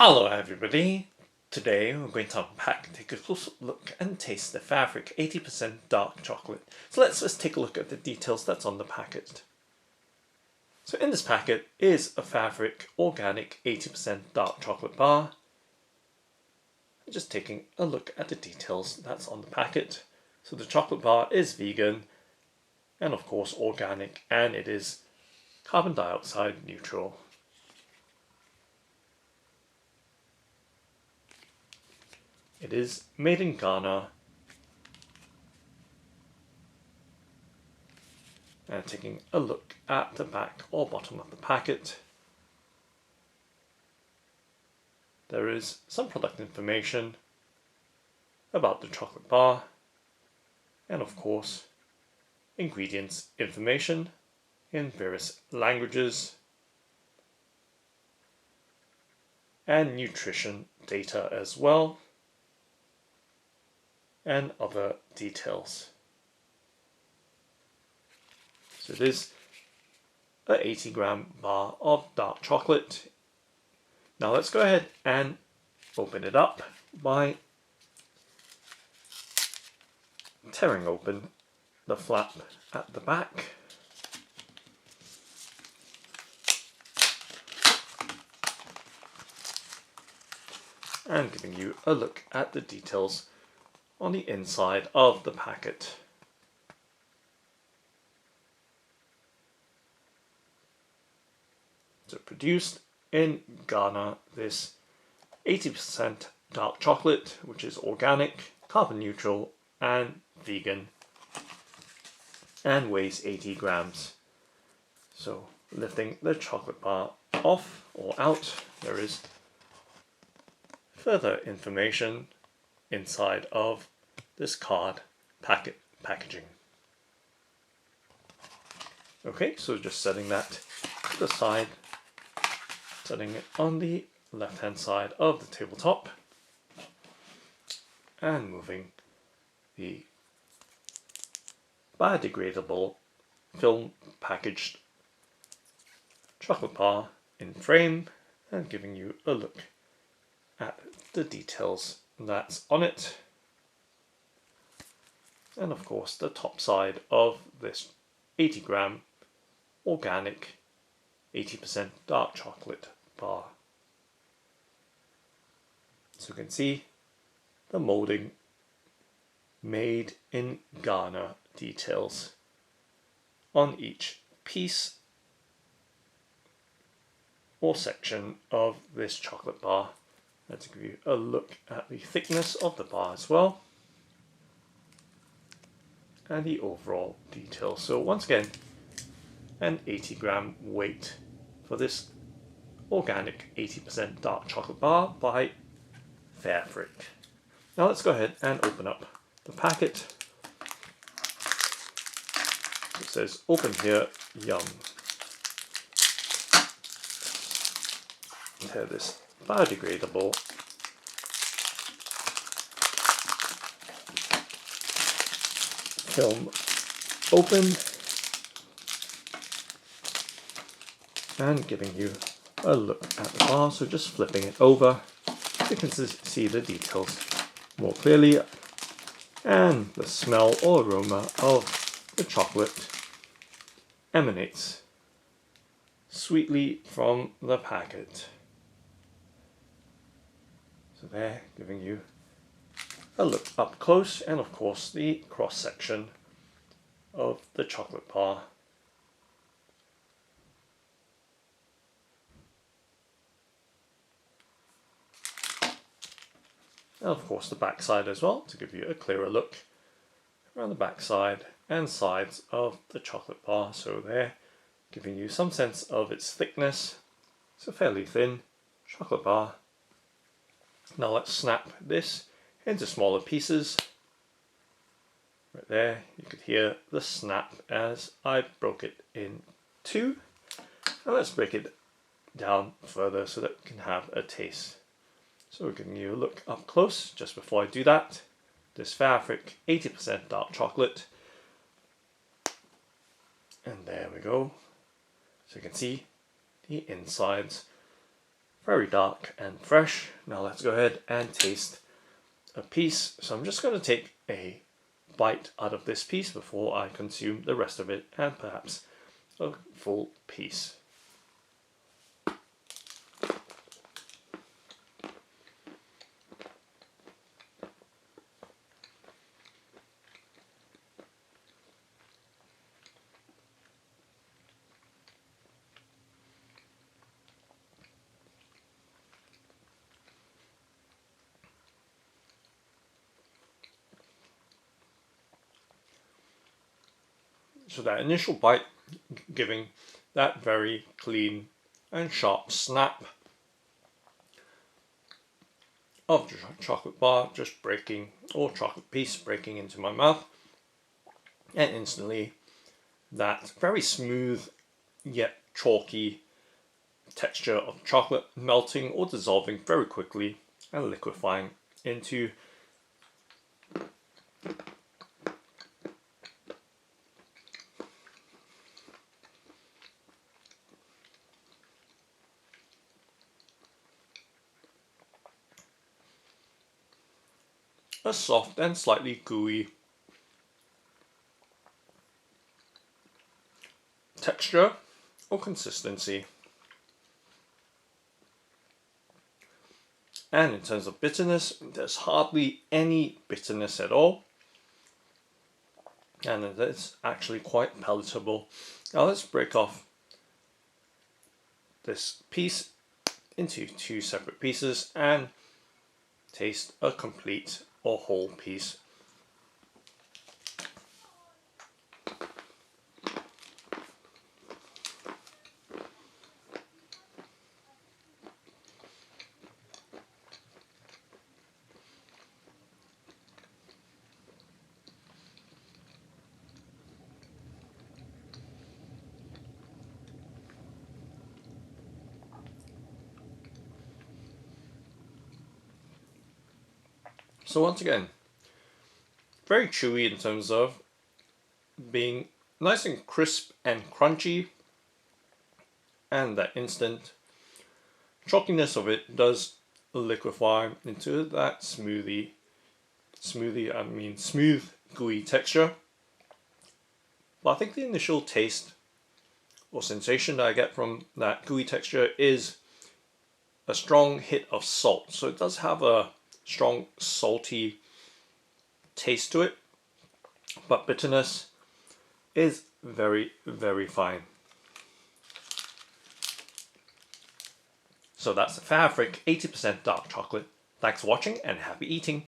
Hello everybody! Today we're going to unpack, take a close look and taste the fairafric 80% dark chocolate. So let's just take a look at the details that's on the packet. So in this packet is a fairafric organic 80% dark chocolate bar. Just taking a look at the details that's on the packet. So the chocolate bar is vegan and of course organic, and it is carbon dioxide neutral. It is made in Ghana, and taking a look at the back or bottom of the packet, there is some product information about the chocolate bar and of course ingredients information in various languages and nutrition data as well, and other details. So it is a 80-gram bar of dark chocolate. Now let's go ahead and open it up by tearing open the flap at the back. And giving you a look at the details on the inside of the packet. So produced in Ghana, this 80% dark chocolate, which is organic, carbon neutral and vegan, and weighs 80 grams. So lifting the chocolate bar off or out, there is further information inside of this card packaging. Okay, so just setting that to the side, setting it on the left hand side of the tabletop, and moving the biodegradable film packaged chocolate bar in frame and giving you a look at the details that's on it, and of course the top side of this 80-gram organic 80% dark chocolate bar. So you can see the molding made in Ghana details on each piece or section of this chocolate bar. Let's give you a look at the thickness of the bar as well, and the overall details. So once again, an 80-gram weight for this organic 80% dark chocolate bar by fairafric. Now let's go ahead and open up the packet. It says open here, yum. Tear this biodegradable film open and giving you a look at the bar. So just flipping it over, you can see the details more clearly, and the smell or aroma of the chocolate emanates sweetly from the packet. So there, giving you a look up close, and of course the cross section of the chocolate bar. And of course the back side as well, to give you a clearer look around the back side and sides of the chocolate bar. So there, giving you some sense of its thickness. It's a fairly thin chocolate bar. Now let's snap this into smaller pieces. Right there, you could hear the snap as I broke it in two. Now let's break it down further so that we can have a taste. So we're giving you a look up close. Just before I do that, this fairafric 80% dark chocolate. And there we go. So you can see the insides very dark and fresh. Now let's go ahead and taste a piece. So I'm just going to take a bite out of this piece before I consume the rest of it, and perhaps a full piece. So that initial bite giving that very clean and sharp snap of the chocolate bar just breaking, or chocolate piece breaking into my mouth, and instantly that very smooth yet chalky texture of chocolate melting or dissolving very quickly and liquefying into a soft and slightly gooey texture or consistency. And in terms of bitterness, there's hardly any bitterness at all, and it is actually quite palatable. Now let's break off this piece into two separate pieces and taste a complete or whole piece. So once again, very chewy in terms of being nice and crisp and crunchy, and that instant chalkiness of it does liquefy into that smooth, gooey texture. But I think the initial taste or sensation that I get from that gooey texture is a strong hit of salt. So it does have a strong salty taste to it, but bitterness is very, very fine. So that's the fairafric 80% dark chocolate. Thanks for watching and happy eating.